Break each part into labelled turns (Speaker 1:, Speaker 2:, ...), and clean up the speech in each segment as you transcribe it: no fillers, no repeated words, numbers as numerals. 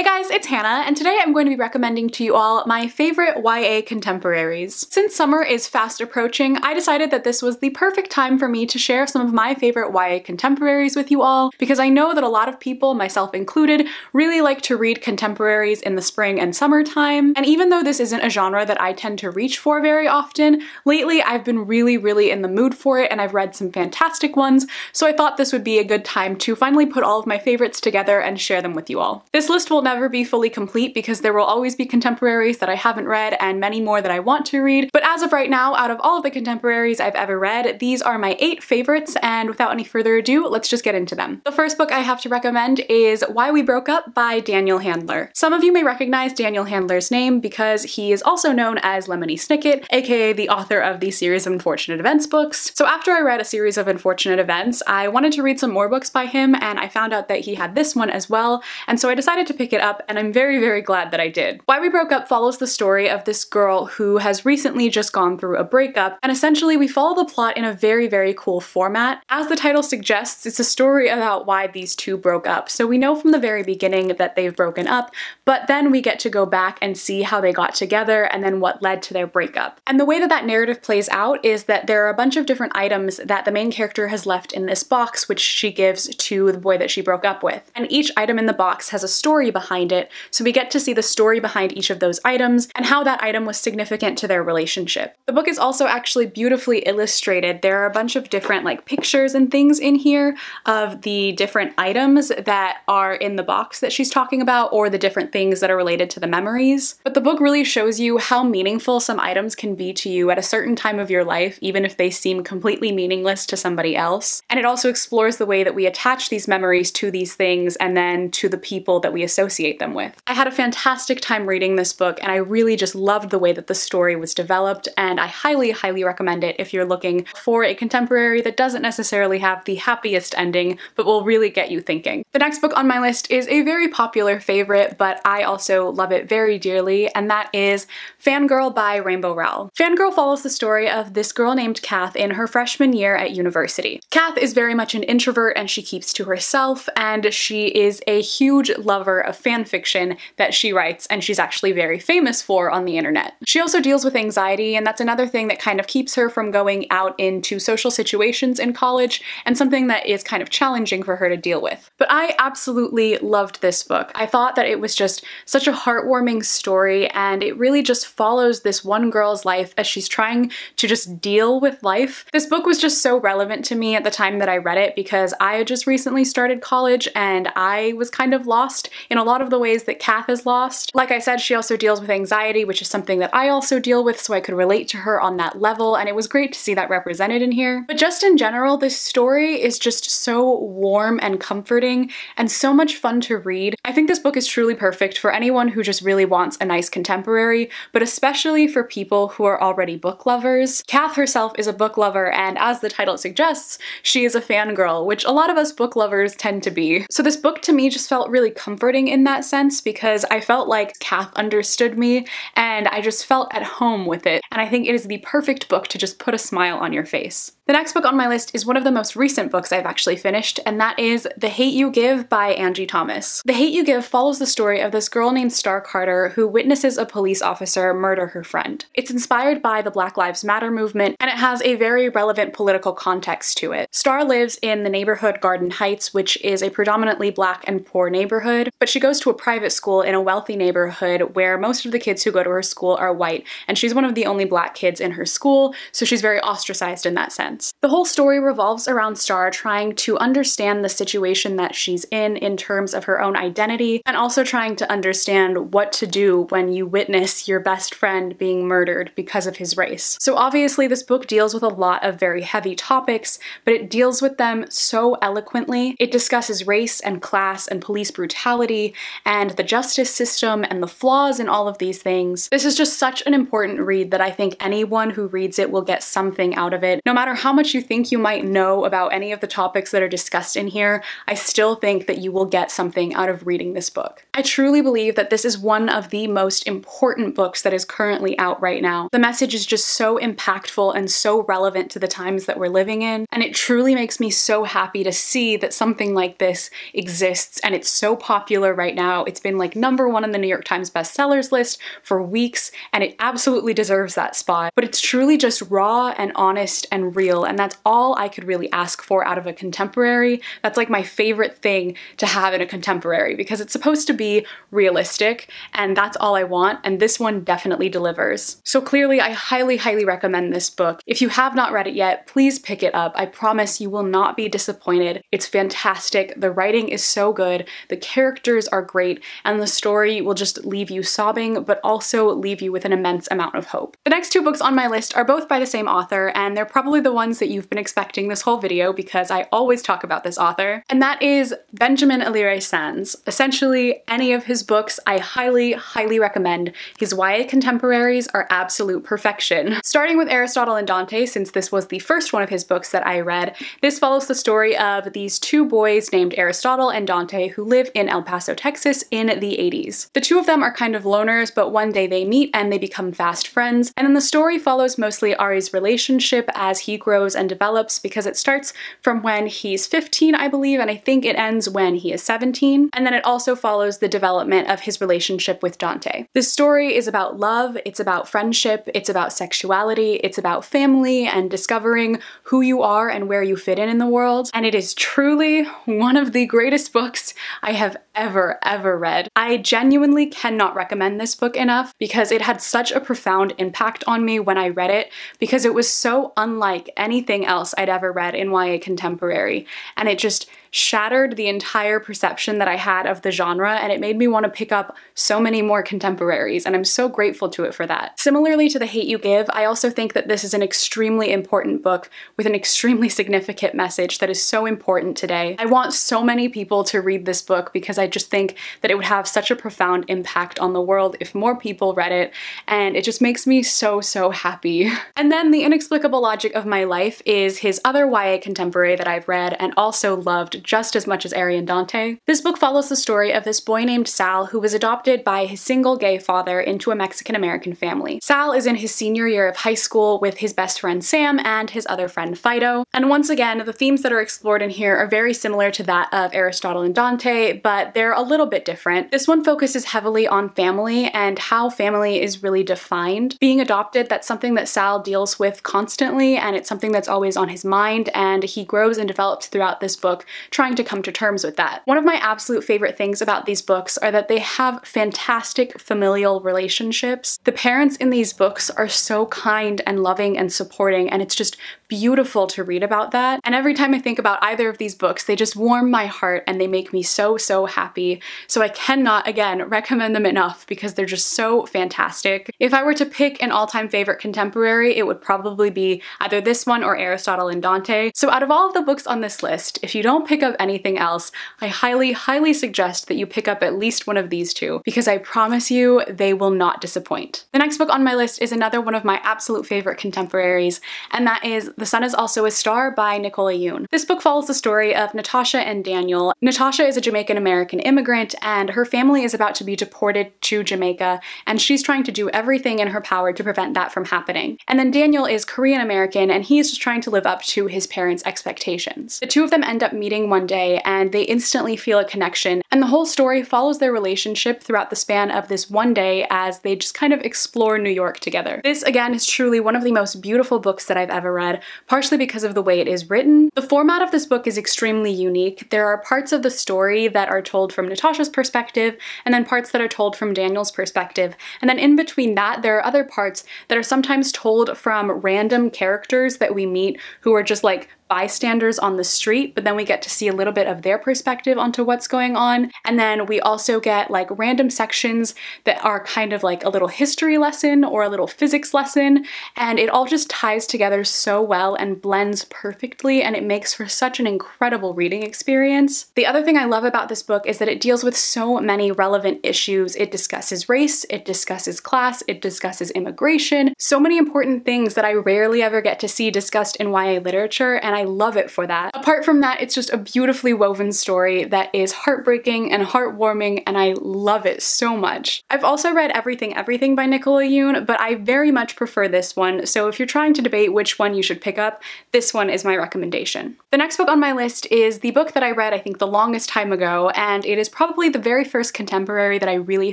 Speaker 1: Hey guys, it's Hannah, and today I'm going to be recommending to you all my favorite YA contemporaries. Since summer is fast approaching, I decided that this was the perfect time for me to share some of my favorite YA contemporaries with you all, because I know that a lot of people, myself included, really like to read contemporaries in the spring and summertime, and even though this isn't a genre that I tend to reach for very often, lately I've been really in the mood for it and I've read some fantastic ones, so I thought this would be a good time to finally put all of my favorites together and share them with you all. This list will never be fully complete because there will always be contemporaries that I haven't read and many more that I want to read, but as of right now, out of all of the contemporaries I've ever read, these are my 8 favorites, and without any further ado, let's just get into them. The first book I have to recommend is Why We Broke Up by Daniel Handler. Some of you may recognize Daniel Handler's name because he is also known as Lemony Snicket, aka the author of the series of Unfortunate Events books. So after I read a series of Unfortunate Events, I wanted to read some more books by him, and I found out that he had this one as well, and so I decided to pick it up, and I'm very glad that I did. Why We Broke Up follows the story of this girl who has recently just gone through a breakup, and essentially we follow the plot in a very cool format. As the title suggests, it's a story about why these two broke up. So we know from the very beginning that they've broken up, but then we get to go back and see how they got together and then what led to their breakup. And the way that that narrative plays out is that there are a bunch of different items that the main character has left in this box, which she gives to the boy that she broke up with. And each item in the box has a story behind it, so we get to see the story behind each of those items and how that item was significant to their relationship. The book is also actually beautifully illustrated. There are a bunch of different pictures and things in here of the different items that are in the box that she's talking about, or the different things that are related to the memories. But the book really shows you how meaningful some items can be to you at a certain time of your life, even if they seem completely meaningless to somebody else. And it also explores the way that we attach these memories to these things and then to the people that we associate them with. I had a fantastic time reading this book, and I really just loved the way that the story was developed, and I highly recommend it if you're looking for a contemporary that doesn't necessarily have the happiest ending, but will really get you thinking. The next book on my list is a very popular favorite, but I also love it very dearly, and that is Fangirl by Rainbow Rowell. Fangirl follows the story of this girl named Kath in her freshman year at university. Kath is very much an introvert and she keeps to herself, and she is a huge lover of fan fiction that she writes, and she's actually very famous for on the internet. She also deals with anxiety, and that's another thing that kind of keeps her from going out into social situations in college, and something that is kind of challenging for her to deal with. But I absolutely loved this book. I thought that it was just such a heartwarming story, and it really just follows this one girl's life as she's trying to just deal with life. This book was just so relevant to me at the time that I read it because I had just recently started college and I was kind of lost in a lot of the ways that Kath is lost. Like I said, she also deals with anxiety, which is something that I also deal with, so I could relate to her on that level, and it was great to see that represented in here. But just in general, this story is just so warm and comforting and so much fun to read. I think this book is truly perfect for anyone who just really wants a nice contemporary, but especially for people who are already book lovers. Kath herself is a book lover, and as the title suggests, she is a fangirl, which a lot of us book lovers tend to be. So this book to me just felt really comforting in that sense, because I felt like Kath understood me and I just felt at home with it, and I think it is the perfect book to just put a smile on your face. The next book on my list is one of the most recent books I've actually finished, and that is The Hate U Give by Angie Thomas. The Hate U Give follows the story of this girl named Star Carter who witnesses a police officer murder her friend. It's inspired by the Black Lives Matter movement, and it has a very relevant political context to it. Star lives in the neighborhood Garden Heights, which is a predominantly Black and poor neighborhood, but she goes to a private school in a wealthy neighborhood where most of the kids who go to her school are white, and she's one of the only Black kids in her school, so she's very ostracized in that sense. The whole story revolves around Star trying to understand the situation that she's in terms of her own identity, and also trying to understand what to do when you witness your best friend being murdered because of his race. So obviously this book deals with a lot of very heavy topics, but it deals with them so eloquently. It discusses race and class and police brutality and the justice system and the flaws in all of these things. This is just such an important read that I think anyone who reads it will get something out of it, no matter how much you think you might know about any of the topics that are discussed in here, I still think that you will get something out of reading this book. I truly believe that this is one of the most important books that is currently out right now. The message is just so impactful and so relevant to the times that we're living in, and it truly makes me so happy to see that something like this exists and it's so popular right now. It's been like #1 on the New York Times bestsellers list for weeks, and it absolutely deserves that spot. But it's truly just raw and honest and real, and that's all I could really ask for out of a contemporary. That's like my favorite thing to have in a contemporary, because it's supposed to be realistic, and that's all I want, and this one definitely delivers. So clearly, I highly, highly recommend this book. If you have not read it yet, please pick it up. I promise you will not be disappointed. It's fantastic. The writing is so good, the characters are great, and the story will just leave you sobbing, but also leave you with an immense amount of hope. The next 2 books on my list are both by the same author, and they're probably the ones that you've been expecting this whole video because I always talk about this author, and that is Benjamin Alire-Sands. Essentially, any of his books I highly, highly recommend. His YA contemporaries are absolute perfection. Starting with Aristotle and Dante, since this was the first one of his books that I read, this follows the story of these 2 boys named Aristotle and Dante who live in El Paso, Texas in the 80s. The 2 of them are kind of loners, but one day they meet and they become fast friends, and then the story follows mostly Ari's relationship as he grows and develops, because it starts from when he's 15, I believe, and I think it ends when he is 17, and then it also follows the development of his relationship with Dante. This story is about love, it's about friendship, it's about sexuality, it's about family and discovering who you are and where you fit in the world, and it is truly one of the greatest books I have ever read. I genuinely cannot recommend this book enough because it had such a profound impact on me when I read it, because it was so unlike anything else I'd ever read in YA contemporary, and it just shattered the entire perception that I had of the genre, and it made me want to pick up so many more contemporaries, and I'm so grateful to it for that. Similarly to The Hate U Give, I also think that this is an extremely important book with an extremely significant message that is so important today. I want so many people to read this book because I just think that it would have such a profound impact on the world if more people read it, and it just makes me so, so happy. And then The Inexplicable Logic of My Life is his other YA contemporary that I've read and also loved just as much as Ari and Dante. This book follows the story of this boy named Sal who was adopted by his single gay father into a Mexican-American family. Sal is in his senior year of high school with his best friend Sam and his other friend Fido, and once again, the themes that are explored in here are very similar to that of Aristotle and Dante, but they're a little bit different. This one focuses heavily on family and how family is really defined. Being adopted, that's something that Sal deals with constantly, and it's something that's always on his mind, and he grows and develops throughout this book trying to come to terms with that. One of my absolute favorite things about these books are that they have fantastic familial relationships. The parents in these books are so kind and loving and supporting, and it's just beautiful to read about that. And every time I think about either of these books, they just warm my heart and they make me so, so happy. So I cannot, again, recommend them enough because they're just so fantastic. If I were to pick an all-time favorite contemporary, it would probably be either this one or Aristotle and Dante. So out of all of the books on this list, if you don't pick up anything else, I highly, highly suggest that you pick up at least one of these 2 because I promise you they will not disappoint. The next book on my list is another one of my absolute favorite contemporaries, and that is The Sun Is Also a Star by Nicola Yoon. This book follows the story of Natasha and Daniel. Natasha is a Jamaican-American immigrant, and her family is about to be deported to Jamaica, and she's trying to do everything in her power to prevent that from happening. And then Daniel is Korean-American, and he's just trying to live up to his parents' expectations. The 2 of them end up meeting one day, and they instantly feel a connection, and the whole story follows their relationship throughout the span of this one day as they just kind of explore New York together. This, again, is truly one of the most beautiful books that I've ever read, partially because of the way it is written. The format of this book is extremely unique. There are parts of the story that are told from Natasha's perspective, and then parts that are told from Daniel's perspective, and then in between that, there are other parts that are sometimes told from random characters that we meet who are just like bystanders on the street, but then we get to see a little bit of their perspective onto what's going on. And then we also get like random sections that are kind of like a little history lesson or a little physics lesson, and it all just ties together so well and blends perfectly, and it makes for such an incredible reading experience. The other thing I love about this book is that it deals with so many relevant issues. It discusses race, it discusses class, it discusses immigration, so many important things that I rarely ever get to see discussed in YA literature, and I love it for that. Apart from that, it's just a beautifully woven story that is heartbreaking and heartwarming, and I love it so much. I've also read Everything by Nicola Yoon, but I very much prefer this one, so if you're trying to debate which one you should pick up, this one is my recommendation. The next book on my list is the book that I read I think the longest time ago, and it is probably the very first contemporary that I really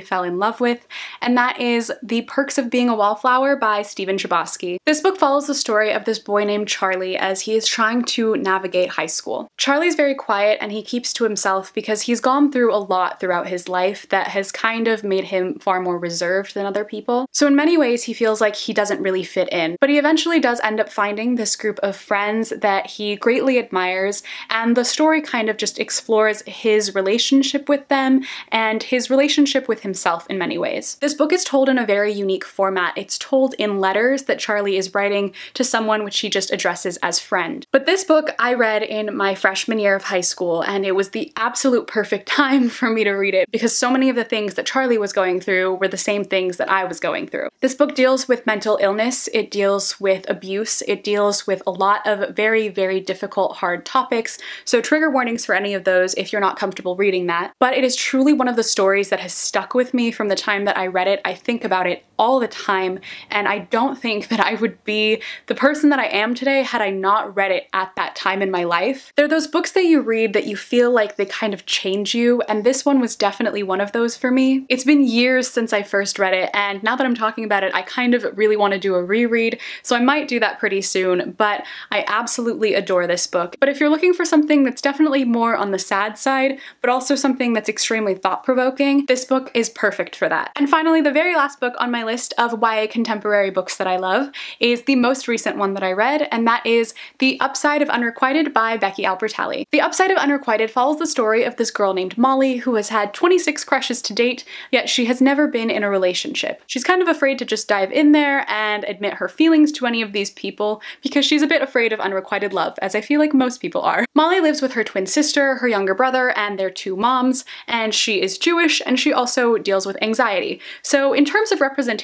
Speaker 1: fell in love with, and that is The Perks of Being a Wallflower by Stephen Chbosky. This book follows the story of this boy named Charlie as he is trying to navigate high school. Charlie's very quiet and he keeps to himself because he's gone through a lot throughout his life that has kind of made him far more reserved than other people. So in many ways he feels like he doesn't really fit in, but he eventually does end up finding this group of friends that he greatly admires, and the story kind of just explores his relationship with them and his relationship with himself in many ways. This book is told in a very unique format. It's told in letters that Charlie is writing to someone which he just addresses as friend. But this book I read in my freshman year of high school, and it was the absolute perfect time for me to read it because so many of the things that Charlie was going through were the same things that I was going through. This book deals with mental illness, it deals with abuse, it deals with a lot of very, very difficult, hard topics, so trigger warnings for any of those if you're not comfortable reading that. But it is truly one of the stories that has stuck with me from the time that I read it. I think about it all the time, and I don't think that I would be the person that I am today had I not read it at that time in my life. They're those books that you read that you feel like they kind of change you, and this one was definitely one of those for me. It's been years since I first read it, and now that I'm talking about it, I kind of really want to do a reread, so I might do that pretty soon, but I absolutely adore this book. But if you're looking for something that's definitely more on the sad side, but also something that's extremely thought-provoking, this book is perfect for that. And finally, the very last book on my list of YA contemporary books that I love is the most recent one that I read, and that is The Upside of Unrequited by Becky Albertalli. The Upside of Unrequited follows the story of this girl named Molly who has had 26 crushes to date, yet she has never been in a relationship. She's kind of afraid to just dive in there and admit her feelings to any of these people because she's a bit afraid of unrequited love, as I feel like most people are. Molly lives with her twin sister, her younger brother, and their two moms, and she is Jewish, and she also deals with anxiety. So in terms of representation,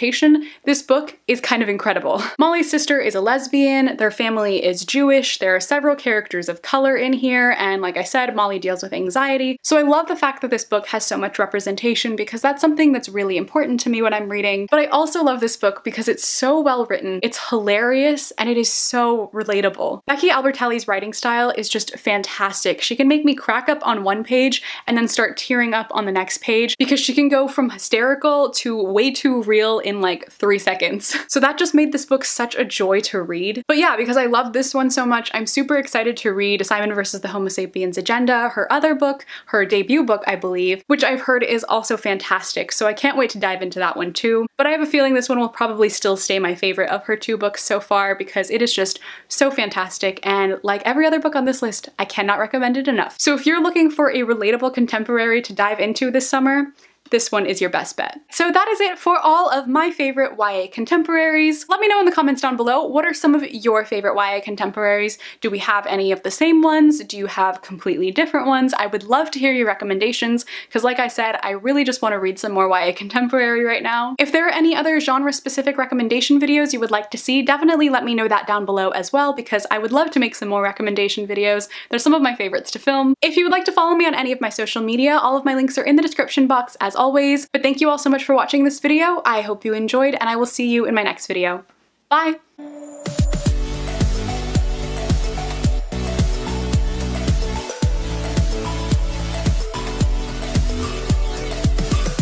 Speaker 1: this book is kind of incredible. Molly's sister is a lesbian, their family is Jewish, there are several characters of color in here, and like I said, Molly deals with anxiety. So I love the fact that this book has so much representation because that's something that's really important to me when I'm reading. But I also love this book because it's so well written, it's hilarious, and it is so relatable. Becky Albertalli's writing style is just fantastic. She can make me crack up on one page and then start tearing up on the next page because she can go from hysterical to way too real in like 3 seconds. So that just made this book such a joy to read. But yeah, because I love this one so much, I'm super excited to read Simon vs. the Homo Sapiens Agenda, her other book, her debut book, I believe, which I've heard is also fantastic. So I can't wait to dive into that one too. But I have a feeling this one will probably still stay my favorite of her 2 books so far because it is just so fantastic, and like every other book on this list, I cannot recommend it enough. So if you're looking for a relatable contemporary to dive into this summer, this one is your best bet. So that is it for all of my favorite YA contemporaries. Let me know in the comments down below, what are some of your favorite YA contemporaries? Do we have any of the same ones? Do you have completely different ones? I would love to hear your recommendations because like I said, I really just want to read some more YA contemporary right now. If there are any other genre-specific recommendation videos you would like to see, definitely let me know that down below as well because I would love to make some more recommendation videos. They're some of my favorites to film. If you would like to follow me on any of my social media, all of my links are in the description box as always. But thank you all so much for watching this video. I hope you enjoyed, and I will see you in my next video. Bye!